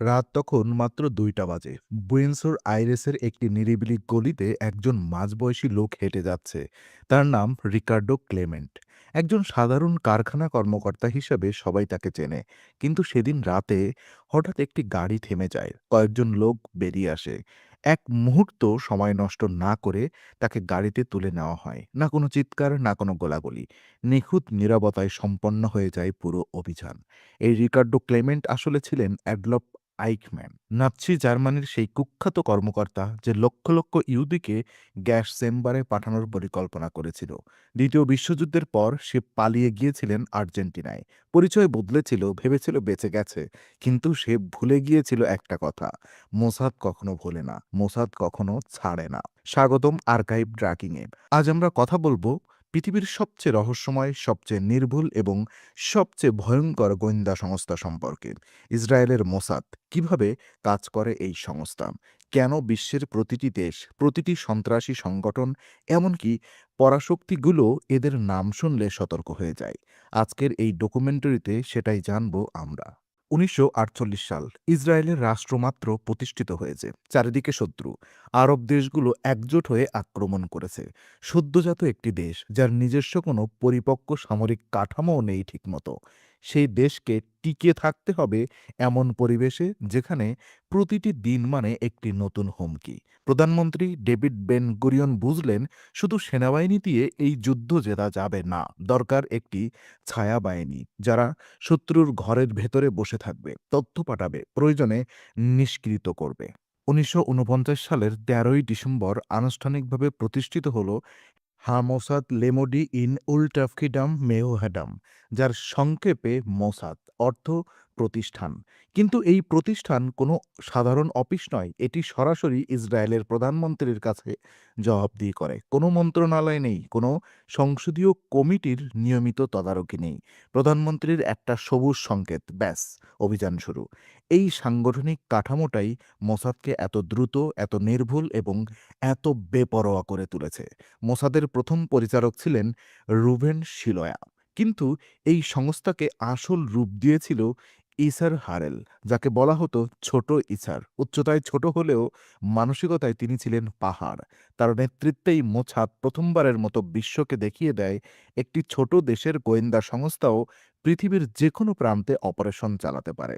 রাত তখন মাত্র ২টা বাজে। বুয়েনসর আইরেসের একটি নিরিবিলি গলিতে একজন মাঝবয়সী লোক হেঁটে যাচ্ছে। তার নাম রিকার্ডো ক্লেমেন্ট। একজন সাধারণ কারখানা কর্মকর্তা হিসেবে সবাই তাকে চেনে। কিন্তু সেদিন রাতে হঠাৎ একটি গাড়ি থেমে যায়। কয়েকজন লোক বেরিয়ে আসে। এক মুহূর্ত সময় নষ্ট না করে তাকে গাড়িতে তুলে নেওয়া হয়। না কোনো চিৎকার, না কোনো গোলাগুলি। নিখুঁত নীরবতায় সম্পন্ন হয়ে যায় পুরো অভিযান। এই রিকার্ডো ক্লেমেন্ট আসলে ছিলেন অ্যাডলফ আইকম্যান, নাৎসি জার্মানির সেই কুখ্যাত কর্মকর্তা যে লক্ষ লক্ষ ইহুদিকে গ্যাস চেম্বারে পাঠানোর পরিকল্পনা করেছিল। দ্বিতীয় বিশ্বযুদ্ধের পর সে পালিয়ে গিয়েছিলেন আর্জেন্টিনায়। পরিচয় বদলেছিল, ভেবেছিল বেঁচে গেছে, কিন্তু সে ভুলে গিয়েছিল একটা কথা: মোসাদ কখনো ভোলে না, মোসাদ কখনো ছাড়ে না। স্বাগতম আর্কাইভ ট্র্যাকিংয়ে। আজ আমরা কথা বলবো পৃথিবীর সবচেয়ে রহস্যময়, সবচেয়ে নির্ভুল এবং সবচেয়ে ভয়ঙ্কর গোয়েন্দা সংস্থা সম্পর্কে। ইসরায়েলের মোসাদ কিভাবে কাজ করে এই সংস্থা, কেন বিশ্বের প্রতিটি দেশ, প্রতিটি সন্ত্রাসী সংগঠন, এমনকি পরাশক্তিগুলো এদের নাম শুনলে সতর্ক হয়ে যায়। আজকের এই ডকুমেন্টারিতে সেটাই জানবো আমরা। ১৯৪৮ সাল, ইসরায়েলের রাষ্ট্রমাত্র প্রতিষ্ঠিত হয়েছে। চারিদিকে শত্রু। আরব দেশগুলো একজোট হয়ে আক্রমণ করেছে। সদ্যজাত একটি দেশ, যার নিজস্ব কোনো পরিপক্ক সামরিক কাঠামোও নেই ঠিকমতো। সেই দেশকে টিকে থাকতে হবে এমন পরিবেশে যেখানে প্রতিটি দিন মানে একটি নতুন হুমকি। প্রধানমন্ত্রী ডেভিড বেন গুরিয়ন বুঝলেন, শুধু সেনাবাহিনী দিয়ে এই যুদ্ধ জেতা যাবে না। দরকার একটি ছায়া বাহিনী, যারা শত্রুর ঘরের ভেতরে বসে থাকবে, তথ্য পাঠাবে, প্রয়োজনে নিষ্কৃত করবে। ১৯৪৯ সালের ১৩ই ডিসেম্বর আনুষ্ঠানিকভাবে প্রতিষ্ঠিত হল হামোসাদ লেমোডি ইন উলটাফকিডাম মেওহেডাম, যার সংক্ষেপে মোসাদ, অর্থ প্রতিষ্ঠান। কিন্তু এই প্রতিষ্ঠান কোনো সাধারণ অফিস নয়, এটি সরাসরি ইসরায়েলের প্রধানমন্ত্রীর কাছে জবাবদিহি করে। কোনো মন্ত্রণালয় নেই, কোনো সংসদীয় কমিটির নিয়মিত তদারকি নেই। প্রধানমন্ত্রীর একটা সবুজ সংকেত, ব্যাস, অভিযান শুরু। এই সাংগঠনিক কাঠামোটাই মোসাদকে এত দ্রুত, এত নির্ভুল এবং এত বেপরোয়া করে তুলেছে। মোসাদের প্রথম পরিচালক ছিলেন রুভেন শিলয়া। কিন্তু এই সংস্থাকে আসল রূপ দিয়েছিল ইসার হারেল, যাকে বলা হতো ছোট ইসার। উচ্চতায় ছোট হলেও মানসিকতায় তিনি ছিলেন পাহাড়। তার নেতৃত্বেই মোছাদ প্রথমবারের মতো বিশ্বকে দেখিয়ে দেয় একটি ছোট দেশের গোয়েন্দা সংস্থাও পৃথিবীর যে কোনো প্রান্তে অপারেশন চালাতে পারে।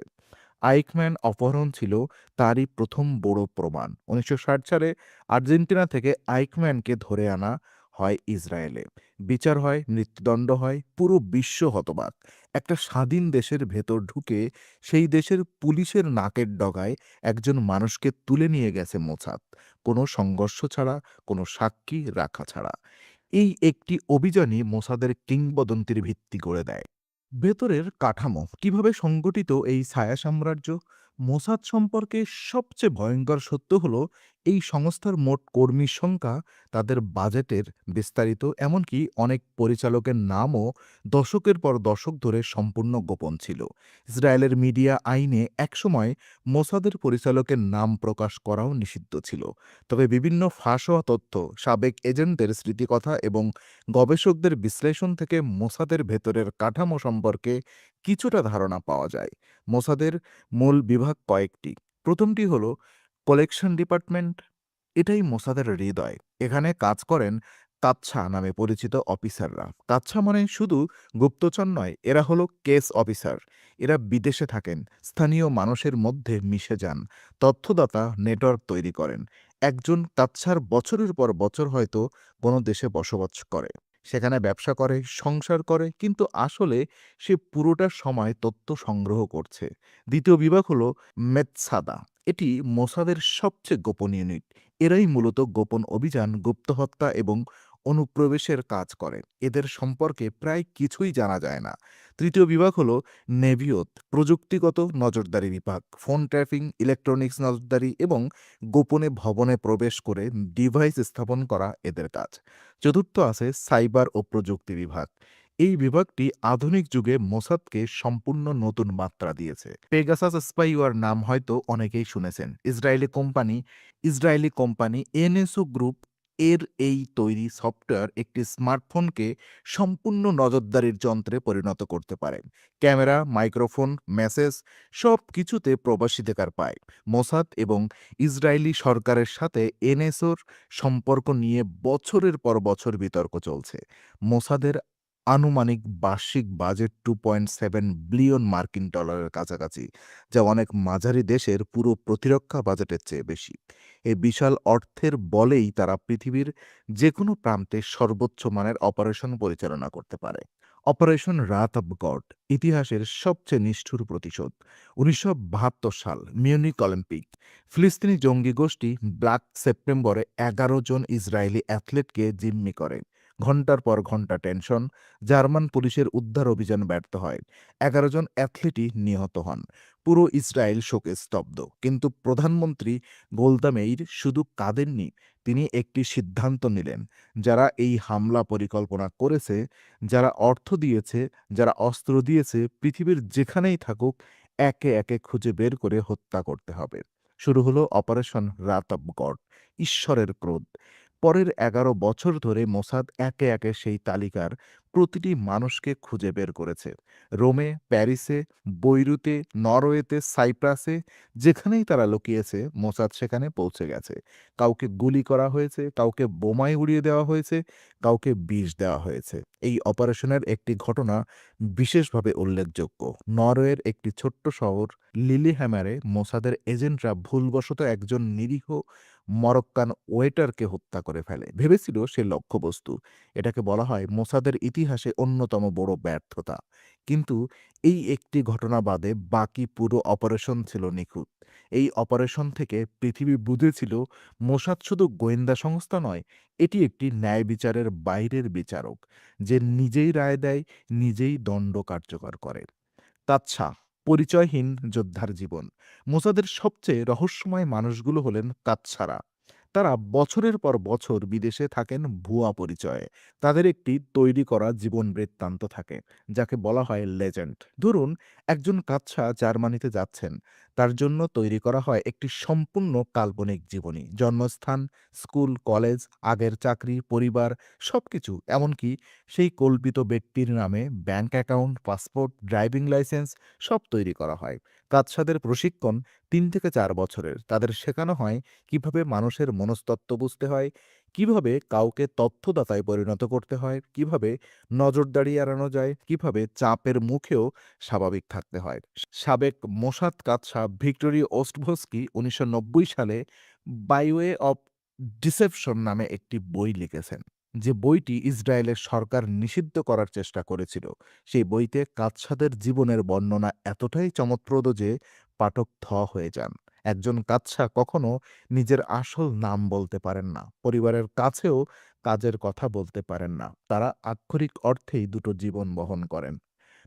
আইকম্যান অপহরণ ছিল তারই প্রথম বড় প্রমাণ। ১৯৬০ সালে আর্জেন্টিনা থেকে আইকম্যানকে ধরে আনা হয় ইসরায়েলে। বিচার হয়, মৃত্যুদণ্ড হয়, পুরো বিশ্ব হতবাক। একটা স্বাধীন দেশের ভেতর ঢুকে সেই দেশের পুলিশের নাকের ডগায় একজন মানুষকে তুলে নিয়ে গেছে মোসাদ, কোনো সংঘর্ষ ছাড়া, কোনো সাক্ষী রাখা ছাড়া। এই একটি অভিযানই মোসাদের কিংবদন্তির ভিত্তি গড়ে দেয়। ভেতরের কাঠামো কিভাবে সংগঠিত এই ছায়া সাম্রাজ্য। মোসাদ সম্পর্কে সবচেয়ে ভয়ঙ্কর সত্য হলো এই সংস্থার মোট কর্মীর সংখ্যা, তাদের বাজেটের বিস্তারিত, এমনকি অনেক পরিচালকের নামও দশকের পর দশক ধরে সম্পূর্ণ গোপন ছিল। ইসরায়েলের মিডিয়া আইনে একসময় মোসাদের পরিচালকের নাম প্রকাশ করাও নিষিদ্ধ ছিল। তবে বিভিন্ন ফাঁস হওয়া তথ্য, সাবেক এজেন্টদের স্মৃতিকথা এবং গবেষকদের বিশ্লেষণ থেকে মোসাদের ভেতরের কাঠামো সম্পর্কে কিছুটা ধারণা পাওয়া যায়। মোসাদের মূল বিভাগ কয়েকটি। প্রথমটি হলো কালেকশন ডিপার্টমেন্ট। এটাই মোসাদের হৃদয়। এখানে কাজ করেন তাচ্ছা নামে পরিচিত অফিসাররা। তাচ্ছা মানে শুধু গুপ্তচর নয়, এরা হলো কেস অফিসার। এরা বিদেশে থাকেন, স্থানীয় মানুষের মধ্যে মিশে যান, তথ্যদাতা নেটওয়ার্ক তৈরি করেন। একজন তাচ্ছার বছরের পর বছর হয়তো কোনো দেশে বসবাস করে, সেখানে ব্যবসা করে, সংসার করে, কিন্তু আসলে সে পুরোটা সময় তথ্য সংগ্রহ করছে। দ্বিতীয় বিভাগ হলো মেতসাদা। এটি মোসাদের সবচেয়ে গোপন ইউনিট। এরাই মূলত গোপন অভিযান, গুপ্ত হত্যা এবং অনুপ্রবেশের কাজ করে। এদের সম্পর্কে প্রায় কিছুই জানা যায় না। তৃতীয় বিভাগ হলো নেভিয়ত, প্রযুক্তিগত নজরদারি বিভাগ। ফোন ট্র্যাপিং, ইলেকট্রনিক্স নজরদারি এবং গোপনে ভবনে প্রবেশ করে ডিভাইস স্থাপন করা এদের কাজ। চতুর্থ আছে সাইবার ও প্রযুক্তি বিভাগ। এই বিভাগটি আধুনিক যুগে মোসাদকে সম্পূর্ণ নতুন মাত্রা দিয়েছে। পেগাসাস স্পাইওয়ার নাম হয়তো অনেকেই শুনেছেন। ইসরায়েলি কোম্পানি এনএসও গ্রুপ এর এই তৈরি সফটওয়্যার একটি স্মার্টফোনকে সম্পূর্ণ নজরদারির যন্ত্রে পরিণত করতে পারে। ক্যামেরা, মাইক্রোফোন, মেসেজ সব কিছুতে প্রবেশাধিকার পায়। মোসাদ এবং ইসরায়েলি সরকারের সাথে এনএসওর সম্পর্ক নিয়ে বছরের পর বছর বিতর্ক চলছে। মোসাদের আনুমানিক বার্ষিক বাজেট $2.7 বিলিয়ন কাছাকাছি, যা অনেক মাঝারি দেশের পুরো প্রতিরক্ষা বাজেটের চেয়ে বেশি। এই বিশাল অর্থের বলেই তারা পৃথিবীর যেকোনো প্রান্তে সর্বোচ্চ মানের অপারেশন পরিচালনা করতে পারে। অপারেশন রাত অব গড ইতিহাসের সবচেয়ে নিষ্ঠুর প্রতিশোধ। ১৯৭২ সাল মিউনিক অলিম্পিক, ফিলিস্তিনি জঙ্গি গোষ্ঠী ব্ল্যাক সেপ্টেম্বরে ১১ জন ইসরায়েলি অ্যাথলেটকে জিম্মি করে। ঘণ্টার পর ঘণ্টা টেনশন, জার্মান পুলিশের উদ্ধার অভিযান ব্যর্থ হয়। ১১ জন অ্যাথলেটই নিহত হন। পুরো ইসরায়েল শোকে স্তব্ধ। কিন্তু প্রধানমন্ত্রী গোল্ডা মেইর শুধু কাঁদেননি, তিনি একটি সিদ্ধান্ত নিলেন। যারা এই হামলা পরিকল্পনা করেছে, যারা অর্থ দিয়েছে, যারা অস্ত্র দিয়েছে, পৃথিবীর যেখানেই থাকুক, একে একে খুঁজে বের করে হত্যা করতে হবে। শুরু হলো অপারেশন রাত অব গড, ঈশ্বরের ক্রোধ। পরের ১১ বছর ধরে মোসাদ একে একে সেই তালিকার প্রতিটি মানুষকে খুঁজে বের করেছে। রোমে, প্যারিসে, বৈরুতে, নরওয়েতে, সাইপ্রাসে, যেখানেই তারা লুকিয়েছে মোসাদ সেখানে পৌঁছে গেছে। কাউকে গুলি করা হয়েছে, কাউকে বোমায় উড়িয়ে দেওয়া হয়েছে, কাউকে বিষ দেওয়া হয়েছে। এই অপারেশনের একটি ঘটনা বিশেষভাবে উল্লেখযোগ্য। নরওয়ের একটি ছোট্ট শহর লিলিহ্যামারে মোসাদের এজেন্টরা ভুলবশত একজন নিরীহ মরক্কান ওয়েটারকে হত্যা করে ফেলে। ভেবেছিল সে লক্ষ্যবস্তু। এটাকে বলা হয় মোসাদের ইতিহাসে অন্যতম বড় ব্যর্থতা। কিন্তু এই একটি ঘটনা বাদে বাকি পুরো অপারেশন ছিল নিখুঁত। এই অপারেশন থেকে পৃথিবী বুঝেছিল মোসাদ শুধু গোয়েন্দা সংস্থা নয়, এটি একটি ন্যায় বিচারের বাইরের বিচারক, যে নিজেই রায় দেয়, নিজেই দণ্ড কার্যকর করে। তাচ্ছা, পরিচয়হীন যোদ্ধার জীবন। মোসাদের সবচেয়ে রহস্যময় মানুষগুলো হলেন তাচ্ছারা। তারা বছরের পর বছর বিদেশে থাকেন ভুয়া পরিচয়ে। তাদের একটি তৈরি করা জীবন বৃত্তান্ত থাকে, যাকে বলা হয় লেজেন্ড। ধরুন, একজন কাচ্ছা জার্মানিতে যাচ্ছেন। তার জন্য তৈরি করা হয় একটি সম্পূর্ণ কাল্পনিক জীবনী। জন্মস্থান, স্কুল, কলেজ, আগের চাকরি, পরিবার, সবকিছু। এমনকি সেই কল্পিত ব্যক্তির নামে bank account, passport, driving licence সব তৈরি করা হয়। কাচ্ছাদের প্রশিক্ষণ ৩ থেকে ৪ বছরের। তাদের শেখানো হয় কিভাবে মানুষের মনস্তত্ত্ব বুঝতে হয়, কিভাবে কাউকে তথ্যদাতায় পরিণত করতে হয়, কিভাবে নজরদারি এড়ানো যায়, কিভাবে চাপের মুখেও স্বাভাবিক থাকতে হয়। সাবেক মোসাদ কাচ্ছা ভিক্টোরি ওস্টভস্কি ১৯৯০ সালে বাই ওয়ে অব ডিসেপশন নামে একটি বই লিখেছেন, যে বইটি ইসরায়েলের সরকার নিষিদ্ধ করার চেষ্টা করেছিল। সেই বইতে কাচ্ছাদের জীবনের বর্ণনা এতটাই চমকপ্রদ যে পাঠক থ হয়ে যান। একজন কাচ্ছা কখনো নিজের আসল নাম বলতে পারেন না, পরিবারের কাছেও কাজের কথা বলতে পারেন না। তারা আক্ষরিক অর্থেই দুটো জীবন বহন করেন।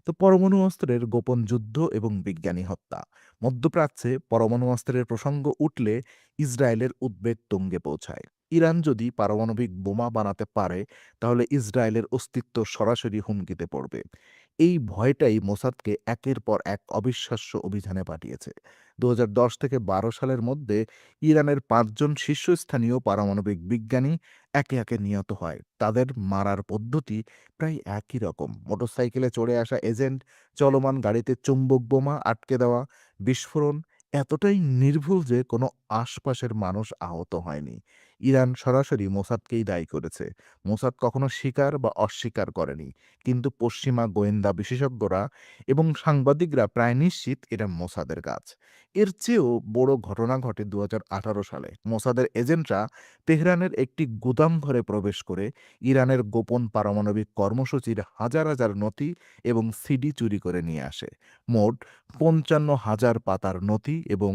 তো পরমাণু অস্ত্রের গোপন যুদ্ধ এবং বিজ্ঞানী হত্যা। মধ্যপ্রাচ্যে পরমাণু অস্ত্রের প্রসঙ্গ উঠলে ইসরায়েলের উদ্বেগ তুঙ্গে পৌঁছায়। ইরান যদি পারমাণবিক বোমা বানাতে পারে, তাহলে ইসরায়েলের অস্তিত্ব সরাসরি হুমকিতে পড়বে। এই ভয়টাই মোসাদকে একের পর এক অবিশ্বাস্য অভিযানে পাঠিয়েছে। ২০১০ থেকে ১২ সালের মধ্যে ইরানের ৫ জন শীর্ষস্থানীয় পারমাণবিক বিজ্ঞানী একে একে নিহত হয়। তাদের মারার পদ্ধতি প্রায় একই রকম। মোটরসাইকেলে চড়ে আসা এজেন্ট, চলমান গাড়িতে চুম্বক বোমা আটকে দেওয়া, বিস্ফোরণ এতটাই নির্ভুল যে কোনো আশপাশের মানুষ আহত হয়নি। ইরান সরাসরি মোসাদকেই দায়ী করেছে। মোসাদ কখনো স্বীকার বা অস্বীকার করেনি। কিন্তু পশ্চিমা গোয়েন্দা বিশেষজ্ঞরা এবং সাংবাদিকরা প্রায় নিশ্চিত এটা মোসাদের কাজ। এর চেয়েও বড় ঘটনা ঘটে ২০১৮ সালে। মোসাদের এজেন্টরা তেহরানের একটি গুদামঘরে প্রবেশ করে ইরানের গোপন পারমাণবিক কর্মসূচির হাজার হাজার নথি এবং সিডি চুরি করে নিয়ে আসে। মোট ৫৫,০০০ পাতার নথি এবং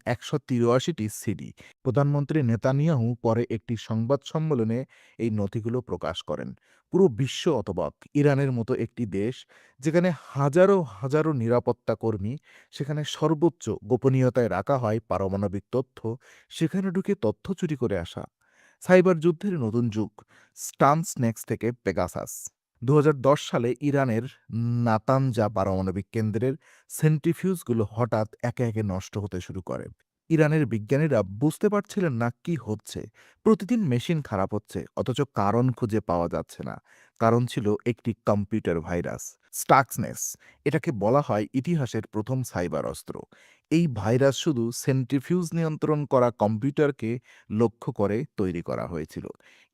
১৮৩টি সিডি। প্রধানমন্ত্রী নেতানিয়াহু পরে একটি সংবাদ সম্মেলনে এই নথিগুলো প্রকাশ করেন। পুরো বিশ্ব অতবাক। ইরানের মতো একটি দেশ, যেখানে হাজারো হাজারো নিরাপত্তা কর্মী, সেখানে সর্বোচ্চ গোপনীয়তায় রাখা হয় পারমাণবিক তথ্য, সেখানে ঢুকে তথ্য চুরি করে আসা। সাইবার যুদ্ধের নতুন যুগ, স্টানসনেক্স থেকে পেগাসাস। ২০১০ সালে ইরানের নাতানজা পারমাণবিক কেন্দ্রের সেন্ট্রিফিউজগুলো হঠাৎ একে একে নষ্ট হতে শুরু করে। ইরানের বিজ্ঞানীরা বুঝতে পারছিলেন না কি হচ্ছে। প্রতিদিন মেশিন খারাপ হচ্ছে, অথচ কারণ খুঁজে পাওয়া যাচ্ছে না। কারণ ছিল একটি কম্পিউটার ভাইরাস, স্টাক্সনেস। এটাকে বলা হয় ইতিহাসের প্রথম সাইবার অস্ত্র। এই ভাইরাস শুধু সেন্ট্রিফিউজ নিয়ন্ত্রণ করা কম্পিউটারকে লক্ষ্য করে তৈরি করা হয়েছিল।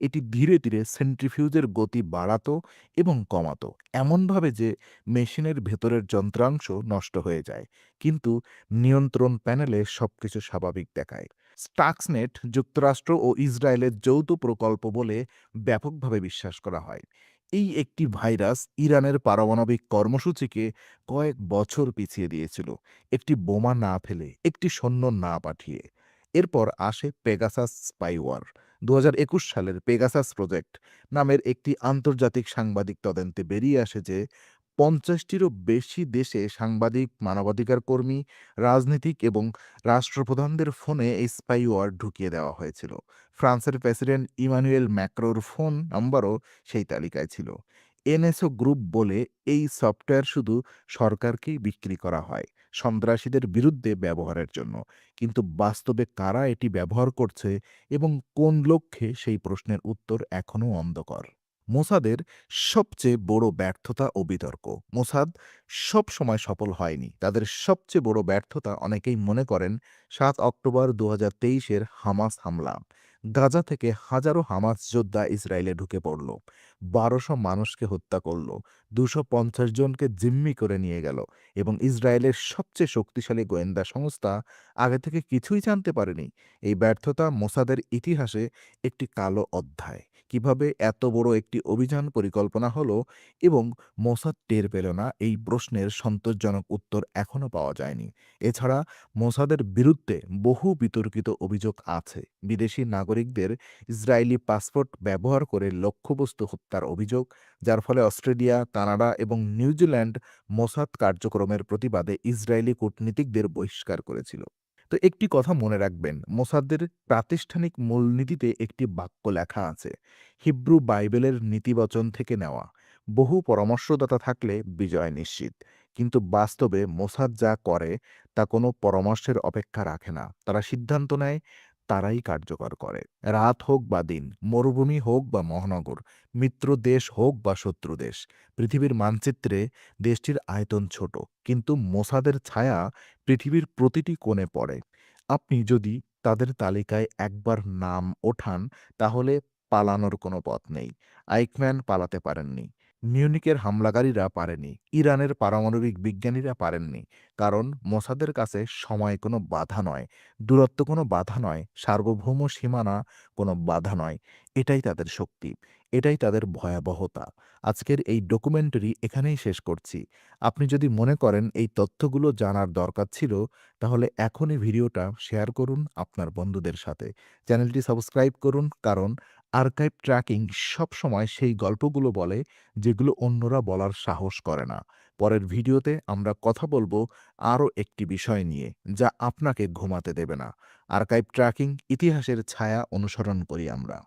এটি ধীরে ধীরে সেন্ট্রিফিউজের গতি বাড়াতো এবং কমাতো, এমনভাবে যে মেশিনের ভেতরের যন্ত্রাংশ নষ্ট হয়ে যায়, কিন্তু নিয়ন্ত্রণ প্যানেলে সবকিছু স্বাভাবিক দেখায়। স্টাক্সনেট যুক্তরাষ্ট্র ও ইসরায়েলের যৌথ প্রকল্প বলে ব্যাপকভাবে বিশ্বাস করা হয়। এই একটি ভাইরাস ইরানের পারমাণবিক কর্মসূচিকে কয়েক বছর পিছিয়ে দিয়েছিল, একটি বোমা না ফেলে, একটি সৈন্য না পাঠিয়ে। এরপর আসে পেগাসাস স্পাইওয়ার। ২০২১ সালের পেগাসাস প্রজেক্ট নামের একটি আন্তর্জাতিক সাংবাদিক তদন্তে বেরিয়ে আসে যে ৫০টিরও বেশি দেশে সাংবাদিক, মানবাধিকার কর্মী, রাজনীতিক এবং রাষ্ট্রপ্রধানদের ফোনে এই স্পাইওয়্যার ঢুকিয়ে দেওয়া হয়েছিল। ফ্রান্সের প্রেসিডেন্ট ইমানুয়েল ম্যাক্রোর ফোন নম্বরও সেই তালিকায় ছিল। এনএসও গ্রুপ বলে এই সফটওয়্যার শুধু সরকারকেই বিক্রি করা হয়, সন্ত্রাসীদের বিরুদ্ধে ব্যবহারের জন্য। কিন্তু বাস্তবে কারা এটি ব্যবহার করছে এবং কোন লক্ষ্যে, সেই প্রশ্নের উত্তর এখনও অন্ধকার। মোসাদের সবচেয়ে বড় ব্যর্থতা ও বিতর্ক। মোসাদ সবসময় সফল হয়নি। তাদের সবচেয়ে বড় ব্যর্থতা, অনেকেই মনে করেন, ৭ অক্টোবর ২০২৩-এর হামাস হামলা। গাজা থেকে হাজারো হামাস যোদ্ধা ইসরায়েলে ঢুকে পড়ল। ১২০০ মানুষকে হত্যা করল। ২৫০ জনকে জিম্মি করে নিয়ে গেল এবং ইসরায়েলের সবচেয়ে শক্তিশালী গোয়েন্দা সংস্থা আগে থেকে কিছুই জানতে পারেনি। এই ব্যর্থতা মোসাদের ইতিহাসে একটি কালো অধ্যায়। কিভাবে এত বড় একটি অভিযান পরিকল্পনা হলো এবং মোসাদ টের পেল না, এই প্রশ্নের সন্তোষজনক উত্তর এখনো পাওয়া যায়নি। এছাড়া মোসাদের বিরুদ্ধে বহু বিতর্কিত অভিযোগ আছে। বিদেশি নাগরিকদের ইসরায়েলি পাসপোর্ট ব্যবহার করে লক্ষ্যবস্তু হত্যার অভিযোগ, যার ফলে অস্ট্রেলিয়া, কানাডা এবং নিউজিল্যান্ড মোসাদ কার্যক্রমের প্রতিবাদে ইসরায়েলি কূটনীতিকদের বহিষ্কার করেছিল। তো একটি কথা মনে রাখবেন, মোসাদ্দের প্রাতিষ্ঠানিক মূলনীতিতে একটি বাক্য লেখা আছে, হিব্রু বাইবেলের নীতিবচন থেকে নেওয়া, বহু পরামর্শদাতা থাকলে বিজয় নিশ্চিত। কিন্তু বাস্তবে মোসাদ যা করে তা কোনো পরামর্শের অপেক্ষা রাখে না। তারা সিদ্ধান্ত নেয়, তারাই কার্যকর করে। রাত হোক বা দিন, মরুভূমি হোক বা মহানগর, মিত্র দেশ হোক বা শত্রু দেশ, পৃথিবীর মানচিত্রে দেশটির আয়তন ছোট, কিন্তু মোসাদের ছায়া পৃথিবীর প্রতিটি কোণে পড়ে। আপনি যদি তাদের তালিকায় একবার নাম ওঠান, তাহলে পালানোর কোনো পথ নেই। আইকম্যান পালাতে পারেননি, মিউনিকের হামলাকারীরা পারেনি, ইরানের পারমাণবিক বিজ্ঞানীরা পারেননি। কারণ মোসাদের কাছে সময় কোনো বাধা নয়, দূরত্ব কোনো বাধা নয়, সার্বভৌম সীমানা কোনো বাধা নয়। এটাই তাদের শক্তি, এটাই তাদের ভয়াবহতা। আজকের এই ডকুমেন্টারি এখানেই শেষ করছি। আপনি যদি মনে করেন এই তথ্যগুলো জানার দরকার ছিল, তাহলে এখনই ভিডিওটা শেয়ার করুন আপনার বন্ধুদের সাথে। চ্যানেলটি সাবস্ক্রাইব করুন, কারণ আর্কাইভ ট্র্যাকিং সবসময় সেই গল্পগুলো বলে যেগুলো অন্যরা বলার সাহস করে না। পরের ভিডিওতে আমরা কথা বলবো আরও একটি বিষয় নিয়ে, যা আপনাকে ঘুমাতে দেবে না। আর্কাইভ ট্র্যাকিং, ইতিহাসের ছায়া অনুসরণ করি আমরা।